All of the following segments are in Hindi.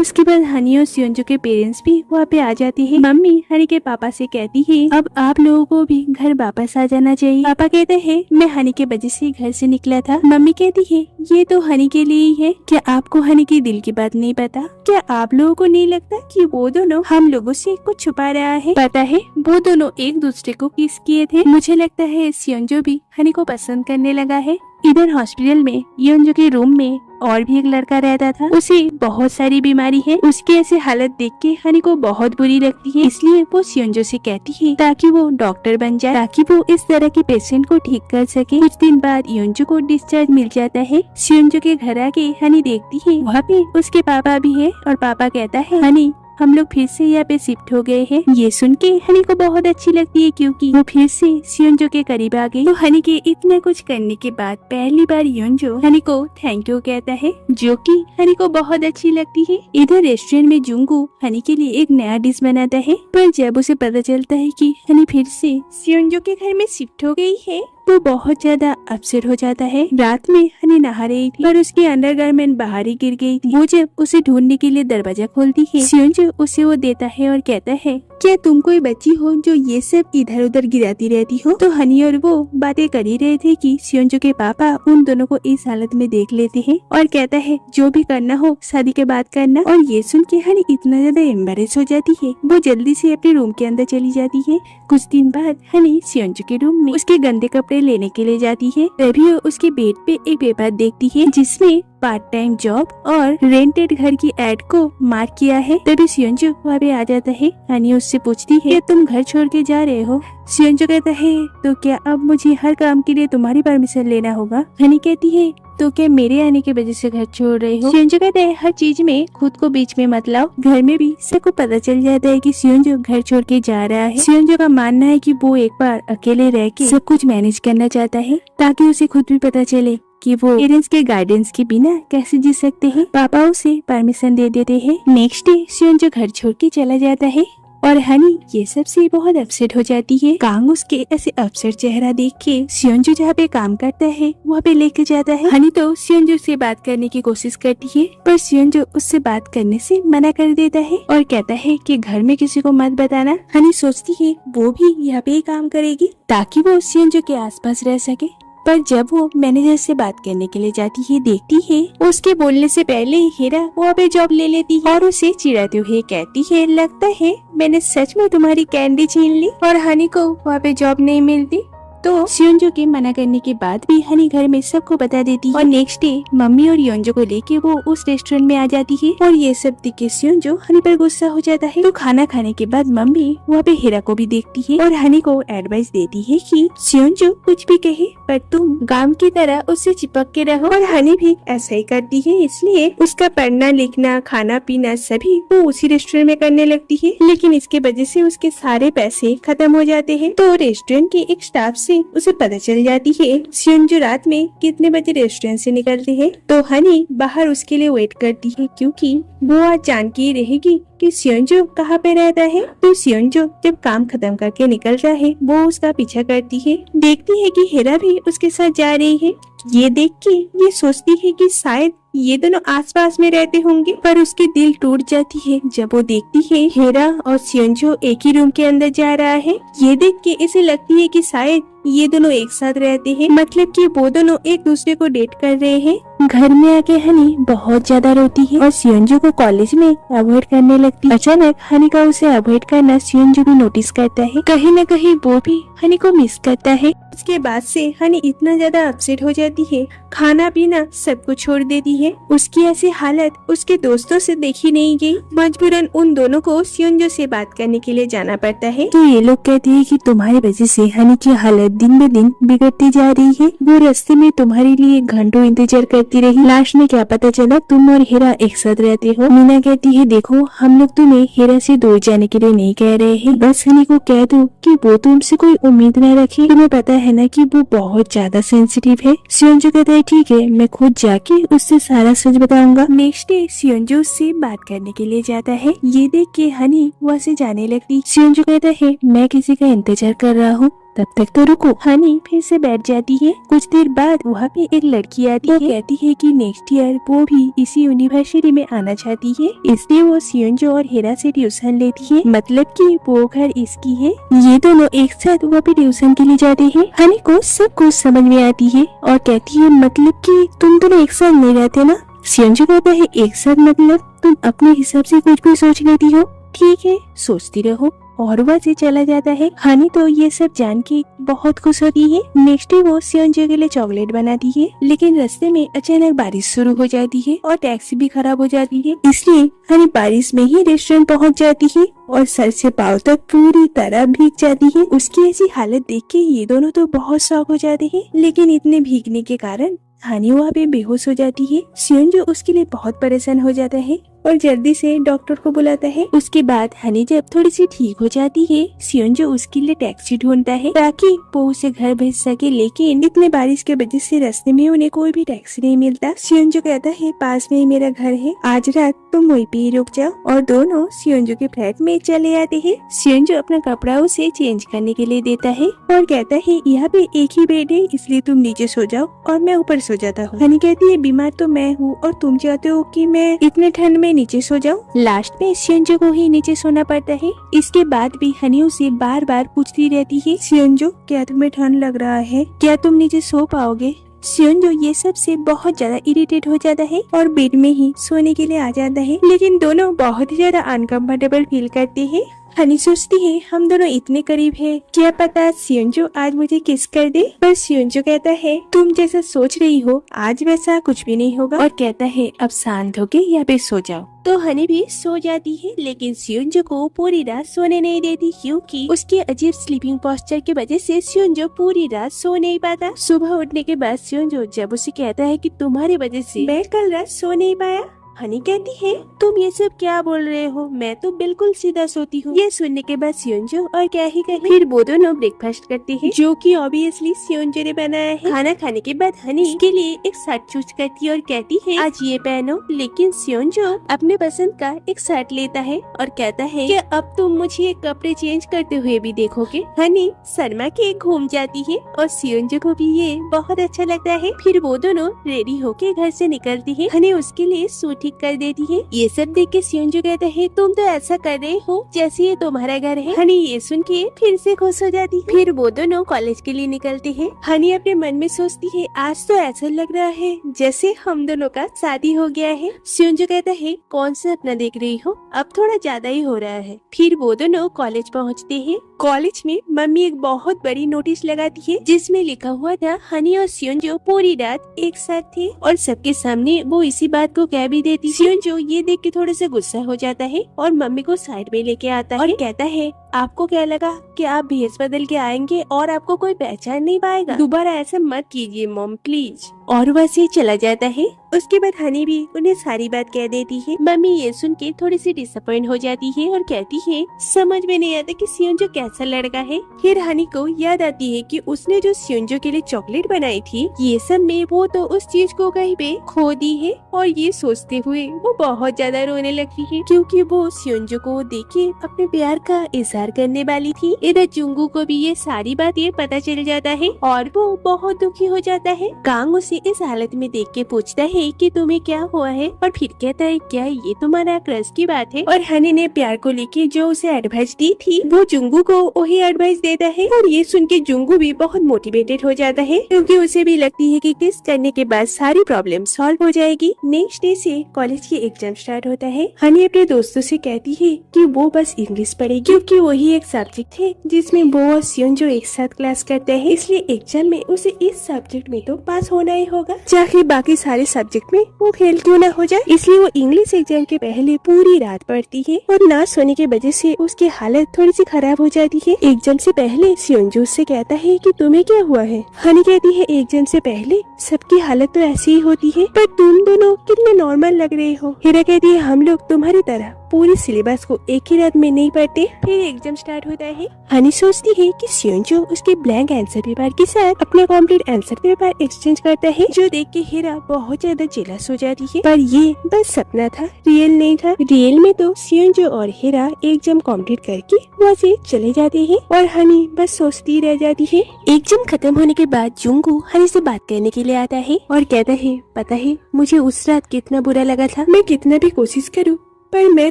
उसके बाद हनी और सियोंजो के पेरेंट्स भी वहाँ पे आ जाते हैं। मम्मी हनी के पापा से कहती है अब आप लोगों को भी घर वापस आ जाना चाहिए। पापा कहते हैं मैं हनी के वजह से घर से निकला था। मम्मी कहती है ये तो हनी के लिए ही है, क्या आपको हनी के दिल की बात नहीं पता? क्या आप लोगों को नहीं लगता कि वो दोनों हम लोगों से कुछ छुपा रहा है? पता है वो दोनों एक दूसरे को किस किए थे। मुझे लगता है सियोंजो भी हनी को पसंद करने लगा है। इधर हॉस्पिटल में योंजो के रूम में और भी एक लड़का रहता था। उसे बहुत सारी बीमारी है। उसकी ऐसी हालत देख के हनी को बहुत बुरी लगती है, इसलिए वो सियोंजो से कहती है ताकि वो डॉक्टर बन जाए, ताकि वो इस तरह के पेशेंट को ठीक कर सके। कुछ दिन बाद योंजो को डिस्चार्ज मिल जाता है। सियोंजो के घर आके हनी देखती है वहाँ पे उसके पापा भी है और पापा कहता है हनी हम लोग फिर से यहाँ पे शिफ्ट हो गए हैं। ये सुन के हनी को बहुत अच्छी लगती है क्योंकि वो फिर से सियोंजो के करीब आ गई। तो हनी के इतना कुछ करने के बाद पहली बार योंजो हनी को थैंक यू कहता है, जो कि हनी को बहुत अच्छी लगती है। इधर रेस्टोरेंट में जुंगू हनी के लिए एक नया डिश बनाता है, पर जब उसे पता चलता है कि हनी फिर से सियोंजो के घर में शिफ्ट हो गई है तो बहुत ज्यादा अपसेट हो जाता है। रात में हनी नहा रही थी पर उसकी अंडरगारमेंट बाहर ही गिर गई थी। वो जब उसे ढूंढने के लिए दरवाजा खोलती है, सियोंजो उसे वो देता है और कहता है क्या तुम कोई बच्ची हो जो ये सब इधर उधर गिराती रहती हो? तो हनी और वो बातें कर ही रहे थे कि सियोंजो के पापा उन दोनों को इस हालत में देख लेते हैं और कहता है जो भी करना हो शादी के बाद करना। और ये सुन के हनी इतना ज्यादा एम्बेरेस हो जाती है, वो जल्दी से अपने रूम के अंदर चली जाती है। कुछ दिन बाद हनी सियोंजो के रूम में उसके गंदे कपड़े लेने के लिए जाती है। तभी वो उसके बेड पे एक पेपर देखती है जिसमें पार्ट टाइम जॉब और रेंटेड घर की एड को मार्क किया है। तभी सियोंजो वहाँ पे आ जाता है। हनी उससे पूछती है तुम घर छोड़ के जा रहे हो? सियोंजो कहता है तो क्या अब मुझे हर काम के लिए तुम्हारी परमिशन लेना होगा? हनी कहती है तो क्या मेरे आने की वजह से घर छोड़ रहे हो? सियोंजो कहता है हर चीज में खुद को बीच में मत लाओ। घर में भी सबको पता चल जाता है कि सियोंजो घर छोड़ के जा रहा है। सियोंजो का मानना है कि वो एक बार अकेले रह के सब कुछ मैनेज करना चाहता है ताकि उसे खुद भी पता चले कि वो पेरेंट्स के गाइडेंस के बिना कैसे जी सकते हैं। पापा उसे परमिशन दे देते हैं। नेक्स्ट डे सियोंजो घर छोड़ के चला जाता है और हनी ये सब से बहुत अपसेट हो जाती है। कांग उसके ऐसे अपसेट चेहरा देख के सियोंजो जहाँ पे काम करता है वहाँ पे लेके जाता है। हनी तो सियोंजो से बात करने की कोशिश करती है पर सियोंजो उससे बात करने से मना कर देता है और कहता है कि घर में किसी को मत बताना। हनी सोचती है वो भी यहाँ पे ही काम करेगी ताकि वो सियोंजो के आसपास रह सके। पर जब वो मैनेजर से बात करने के लिए जाती है देखती है उसके बोलने से पहले हीरा वहाँ पे जॉब ले लेती है और उसे चिढ़ाते हुए कहती है लगता है मैंने सच में तुम्हारी कैंडी छीन ली। और हनी को वहाँ पे जॉब नहीं मिलती तो सियोंजो के मना करने के बाद भी हनी घर में सबको बता देती है। और नेक्स्ट डे मम्मी और योंजो को लेके वो उस रेस्टोरेंट में आ जाती है और ये सब देख के सियोंजो हनी पर गुस्सा हो जाता है। तो खाना खाने के बाद मम्मी वहाँ पे हीरा को भी देखती है और हनी को एडवाइस देती है कि सियोंजो कुछ भी कहे पर तुम गाम की तरह उससे चिपक के रहो। और हनी भी ऐसा ही करती है, इसलिए उसका पढ़ना लिखना खाना पीना सभी वो उसी रेस्टोरेंट में करने लगती है। लेकिन इसके वजह से उसके सारे पैसे खत्म हो जाते हैं। तो रेस्टोरेंट के एक स्टाफ से उसे पता चल जाती है सियोंजो रात में कितने बजे रेस्टोरेंट से निकलती है। तो हनी बाहर उसके लिए वेट करती है क्योंकि वो आज जान के रहेगी कि सियोंजो कहाँ पे रहता है। तो सियोंजो जब काम खत्म करके निकलता है वो उसका पीछा करती है। देखती है कि हीरा भी उसके साथ जा रही है। ये देख के ये सोचती है कि शायद ये दोनों आसपास में रहते होंगे, पर उसकी दिल टूट जाती है जब वो देखती है हीरा और सियोंजो एक ही रूम के अंदर जा रहा है। ये देख के इसे लगती है कि शायद ये दोनों एक साथ रहते हैं, मतलब कि वो दोनों एक दूसरे को डेट कर रहे हैं। घर में आके हनी बहुत ज्यादा रोती है और सियोंजो को कॉलेज में अवॉइड करने लगती है। अचानक हनी का उसे अवॉइड करना सियोंजो भी नोटिस करता है। कहीं न कहीं वो भी हनी को मिस करता है। उसके बाद से हनी इतना ज्यादा अपसेट हो जाती है, खाना पीना सब कुछ छोड़ देती है। उसकी ऐसी हालत उसके दोस्तों से देखी नहीं गई। मजबूरन उन दोनों को सियोंजो से बात करने के लिए जाना पड़ता है। तो ये लोग कहते हैं कि तुम्हारी वजह से हनी की हालत दिन ब दिन बिगड़ती जा रही है। वो रास्ते में तुम्हारे लिए घंटों इंतजार करती रही। लास्ट में क्या पता चला तुम और हीरा एक साथ रहते हो। मीना कहती है देखो हम लोग तुम्हें हीरा से दूर जाने के लिए नहीं कह रहे हैं, बस हनी को कह दो कि वो तुमसे कोई उम्मीद न रखे। तुम्हें पता है ना कि वो बहुत ज्यादा सेंसिटिव है। सियोंजो कहता है ठीक है मैं खुद जाके उससे सारा सच बताऊंगा। नेक्स्ट डे सियोंजो उससे बात करने के लिए जाता है। ये देख के हनी वहाँ से जाने लगती। सियोंजो कहता है मैं किसी का इंतजार कर रहा हूँ तब तक तो रुको। हनी फिर से बैठ जाती है। कुछ देर बाद वहाँ पे एक लड़की आती है। कहती है कि नेक्स्ट ईयर वो भी इसी यूनिवर्सिटी में आना चाहती है, इसलिए वो सियोंजो और हेरा से ट्यूशन लेती है। मतलब कि वो घर इसकी है। ये दोनों एक साथ वहाँ पे ट्यूशन के लिए जाते हैं। हनी को सब कुछ समझ में आती है और कहती है मतलब कि तुम दोनों एक साथ नहीं रहते ना। सियोंजो कहता है एक साथ मतलब तुम अपने हिसाब से कुछ भी सोच लेती हो। ठीक है, सोचती रहो। और वह से चला जाता है। हनी तो ये सब जान के बहुत खुश होती है। नेक्स्ट डे वो सियोंजो के लिए चॉकलेट बनाती है, लेकिन रास्ते में अचानक बारिश शुरू हो जाती है और टैक्सी भी खराब हो जाती है। इसलिए हनी बारिश में ही रेस्टोरेंट पहुंच जाती है और सर से पाँव तक पूरी तरह भीग जाती है। उसकी ऐसी हालत देख के ये दोनों तो बहुत शॉक हो जाते हैं, लेकिन इतने भीगने के कारण हनी वहाँ पे बेहोश हो जाती है। सियोंजो उसके लिए बहुत परेशान हो जाता है और जल्दी से डॉक्टर को बुलाता है। उसके बाद हनी जब थोड़ी सी ठीक हो जाती है, सियोंजो उसके लिए टैक्सी ढूंढता है ताकि वो उसे घर भेज सके, लेकिन इतने बारिश के वजह से रास्ते में उन्हें कोई भी टैक्सी नहीं मिलता। सियोंजो कहता है पास में ही मेरा घर है, आज रात तुम वहीं पे ही रुक जाओ। और दोनों सियोंजो के फ्लैट में चले आते हैं। सियोंजो अपना कपड़ा उसे चेंज करने के लिए देता है और कहता है यहाँ पे एक ही बेड है, इसलिए तुम नीचे सो जाओ और मैं ऊपर सो जाता हूँ। हनी कहती है बीमार तो मैं हूँ और तुम चाहते हो कि मैं इतने ठंड में नीचे सो जाऊं। लास्ट में सियोंजो को ही नीचे सोना पड़ता है। इसके बाद भी हनी उसे बार बार पूछती रहती है सियोंजो क्या तुम्हें ठंड लग रहा है, क्या तुम नीचे सो पाओगे। सियोंजो ये सब से बहुत ज्यादा इरिटेट हो जाता है और बेड में ही सोने के लिए आ जाता है, लेकिन दोनों बहुत ही ज्यादा अनकंफर्टेबल फील करते हैं। हनी सोचती है हम दोनों इतने करीब हैं, क्या पता सियोंजो आज मुझे किस कर दे। पर सियोंजो कहता है तुम जैसा सोच रही हो आज वैसा कुछ भी नहीं होगा और कहता है अब शांत होके यहाँ पे सो जाओ। तो हनी भी सो जाती है, लेकिन सियोंजो को पूरी रात सोने नहीं देती क्योंकि उसके अजीब स्लीपिंग पोस्चर की वजह से सियोंजो पूरी रात सो नहीं पाता। सुबह उठने के बाद सियोंजो जब उसे कहता है कि तुम्हारी वजह से मैं कल रात सो नहीं पाया, हनी कहती है तुम ये सब क्या बोल रहे हो, मैं तो बिल्कुल सीधा सोती हूँ। ये सुनने के बाद सियोंजो और क्या ही कहे, फिर वो दोनों ब्रेकफास्ट करते हैं जो कि ऑब्वियसली सियोंजो ने बनाया है। खाना खाने के बाद हनी इसके लिए एक शर्ट चूज करती है और कहती है आज ये पहनो, लेकिन सियोंजो अपने पसंद का एक शर्ट लेता है और कहता है कि अब तुम मुझे कपड़े चेंज करते हुए भी देखोगे। हनी शर्मा के घूम जाती है और सियोंजो को भी ये बहुत अच्छा लगता है। फिर वो दोनों रेडी होके घर से निकलती है। हनी उसके लिए सूट ठीक कर देती है। ये सब देख के सियोंजो कहता है तुम तो ऐसा कर रहे हो जैसे ये तुम्हारा घर है। हनी ये सुन के फिर से खुश हो जाती है। फिर वो दोनों कॉलेज के लिए निकलते हैं। हनी अपने मन में सोचती है आज तो ऐसा लग रहा है जैसे हम दोनों का शादी हो गया है। सियोंजो कहता है कौन सा अपना देख रही हो, अब थोड़ा ज्यादा ही हो रहा है। फिर वो दोनों कॉलेज पहुँचते हैं। कॉलेज में मम्मी एक बहुत बड़ी नोटिस लगाती है जिसमें लिखा हुआ था हनी और सियोंजो पूरी रात एक साथ थे और सबके सामने वो इसी बात को कह भी देती। सियोंजो ये देख के थोड़ा सा गुस्सा हो जाता है और मम्मी को साइड में लेके आता है और कहता है आपको क्या लगा कि आप भेष बदल के आएंगे और आपको कोई पहचान नहीं पाएगा, दोबारा ऐसा मत कीजिए मॉम प्लीज। और वैसे चला जाता है। उसके बाद हनी भी उन्हें सारी बात कह देती है। मम्मी ये सुन के थोड़ी सी डिसअपॉइंट हो जाती है और कहती है समझ में नहीं आता कि सियोंजो कैसा लड़का है। फिर हनी को याद आती है कि उसने जो सियोंजो के लिए चॉकलेट बनाई थी ये सब में वो तो उस चीज को कहीं पे खो दी है और ये सोचते हुए वो बहुत ज्यादा रोने लगती है क्योंकि वो सियोंजो को देख के अपने प्यार का इजहार करने वाली थी। इधर जुंगू को भी ये सारी बातें पता चल जाता है और वो बहुत दुखी हो जाता है। कांग उसे इस हालत में देख के पूछता है कि तुम्हें क्या हुआ है और फिर कहता है क्या ये तुम्हारा क्रश की बात है। और हनी ने प्यार को लेके जो उसे एडवाइस दी थी वो जुंगू को वही एडवाइस देता है और ये सुन के जुंगू भी बहुत मोटिवेटेड हो जाता है क्योंकि उसे भी लगती है कि किस करने के बाद सारी प्रॉब्लम सॉल्व हो जाएगी। नेक्स्ट डे से कॉलेज की एग्जाम स्टार्ट होता है। हनी अपने दोस्तों से कहती है कि वो बस इंग्लिश पढ़ेगी क्योंकि वही एक सब्जेक्ट है जिसमें वो और सियोंजो एक साथ क्लास करते हैं, इसलिए एग्जाम में उसे इस सब्जेक्ट में तो पास होना ही होगा, चाहे बाकी सारे सब्जेक्ट में वो फेल क्यों ना हो जाए। इसलिए वो इंग्लिश एग्जाम के पहले पूरी रात पढ़ती है और ना सोने की वजह से उसकी हालत थोड़ी सी खराब हो जाती है। एग्जाम से पहले सियोंजो से कहता है कि तुम्हें क्या हुआ है। हनी कहती है एग्जाम से पहले सबकी हालत तो ऐसी ही होती है, पर तुम दोनों कितने नॉर्मल लग रहे हो। हीरा कहती है हम लोग तुम्हारी तरह पूरी सिलेबस को एक ही रात में नहीं पढ़ते। फिर एग्जाम स्टार्ट होता है। हनी सोचती है कि सियोंजो उसके ब्लैंक आंसर पेपर के साथ अपना कंप्लीट आंसर पेपर एक्सचेंज करता है, जो देख के हीरा बहुत ज्यादा जेलस हो जाती है। पर ये बस सपना था, रियल नहीं था। रियल में तो सियोंजो और हीरा एग्जाम कंप्लीट करके वहाँ से चले जाते हैं और हनी बस सोचती रह जाती है। एग्जाम खत्म होने के बाद जुंगू हनी से बात करने के लिए आता है और कहता है पता है मुझे उस रात कितना बुरा लगा था, मैं कितना भी कोशिश करूँ पर मैं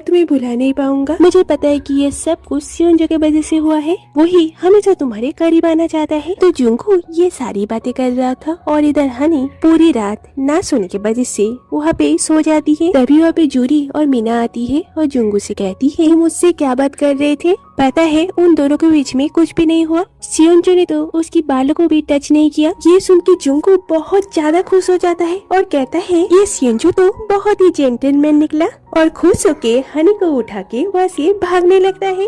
तुम्हें भुला नहीं पाऊंगा। मुझे पता है कि ये सब कुछ सियोंजो के वजह से हुआ है, वही हमेशा तुम्हारे करीब आना चाहता है। तो जुंगू ये सारी बातें कर रहा था और इधर हनी पूरी रात ना सोने की वजह से वहाँ पे सो जाती है। तभी वहाँ पे जूरी और मीना आती है और जुंगू से कहती है मुझसे क्या बात कर रहे थे। पता है उन दोनों के बीच में कुछ भी नहीं हुआ, सियोंजो ने तो उसकी बालों को भी टच नहीं किया। ये सुन के जुंगू बहुत ज्यादा खुश हो जाता है और कहता है ये सियोंजो तो बहुत ही जेंटलमैन निकला, और खुश होके हनी को उठा के वहाँ से भागने लगता है।